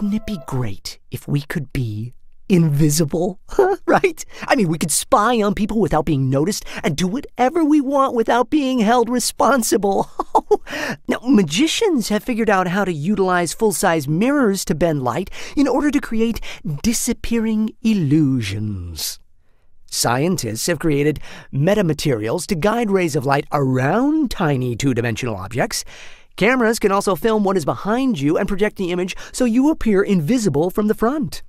Wouldn't it be great if we could be invisible, right? I mean, we could spy on people without being noticed and do whatever we want without being held responsible. Now, magicians have figured out how to utilize full-size mirrors to bend light in order to create disappearing illusions. Scientists have created metamaterials to guide rays of light around tiny two-dimensional objects. Cameras can also film what is behind you and project the image so you appear invisible from the front.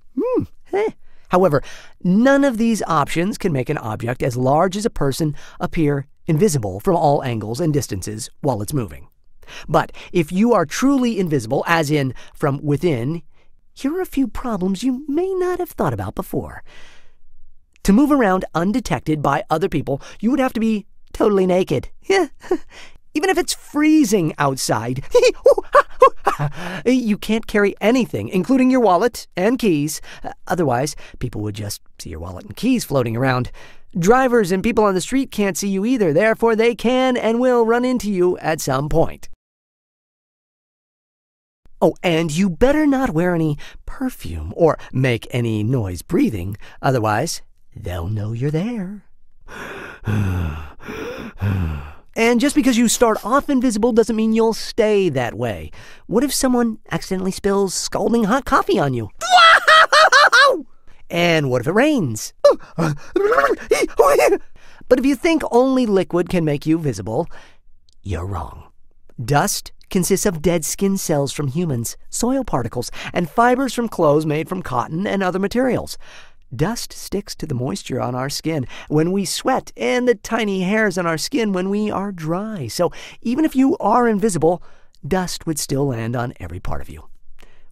However, none of these options can make an object as large as a person appear invisible from all angles and distances while it's moving. But if you are truly invisible, as in from within, here are a few problems you may not have thought about before. To move around undetected by other people, you would have to be totally naked. Even if it's freezing outside. You can't carry anything, including your wallet and keys. Otherwise, people would just see your wallet and keys floating around. Drivers and people on the street can't see you either. Therefore, they can and will run into you at some point. Oh, and you better not wear any perfume or make any noise breathing. Otherwise, they'll know you're there. And just because you start off invisible doesn't mean you'll stay that way. What if someone accidentally spills scalding hot coffee on you? And what if it rains? But if you think only liquid can make you visible, you're wrong. Dust consists of dead skin cells from humans, soil particles, and fibers from clothes made from cotton and other materials. Dust sticks to the moisture on our skin when we sweat and the tiny hairs on our skin when we are dry. So even if you are invisible, dust would still land on every part of you.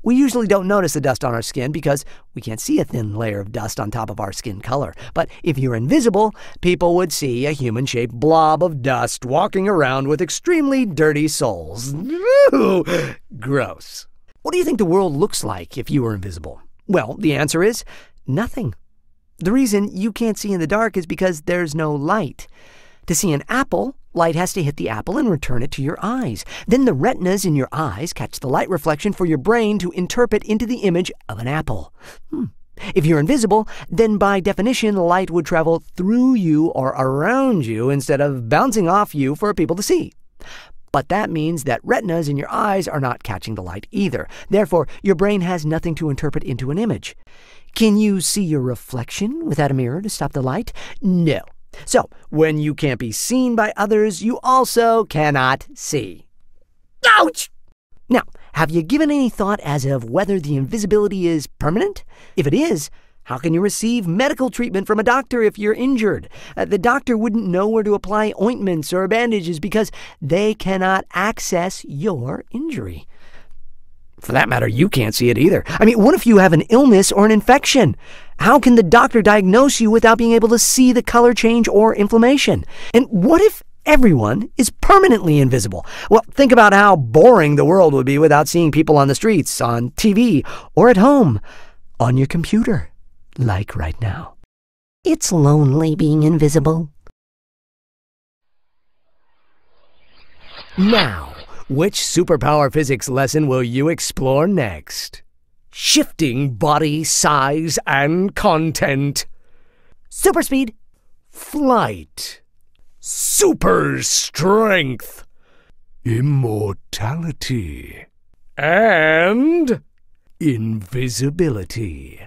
We usually don't notice the dust on our skin because we can't see a thin layer of dust on top of our skin color. But if you're invisible, people would see a human-shaped blob of dust walking around with extremely dirty soles. Ooh, gross. What do you think the world looks like if you were invisible? Well, the answer is nothing. The reason you can't see in the dark is because there's no light. To see an apple, light has to hit the apple and return it to your eyes. Then the retinas in your eyes catch the light reflection for your brain to interpret into the image of an apple. If you're invisible, then by definition, light would travel through you or around you instead of bouncing off you for people to see. But that means that retinas in your eyes are not catching the light either. Therefore, your brain has nothing to interpret into an image. Can you see your reflection without a mirror to stop the light? No. So, when you can't be seen by others, you also cannot see. Ouch! Now, have you given any thought as of whether the invisibility is permanent? If it is, how can you receive medical treatment from a doctor if you're injured? The doctor wouldn't know where to apply ointments or bandages because they cannot access your injury. For that matter, you can't see it either. I mean, what if you have an illness or an infection? How can the doctor diagnose you without being able to see the color change or inflammation? And what if everyone is permanently invisible? Well, think about how boring the world would be without seeing people on the streets, on TV, or at home, on your computer, like right now. It's lonely being invisible. Now, which superpower physics lesson will you explore next? Shifting body size and content. Super speed. Flight. Super strength. Immortality. And invisibility.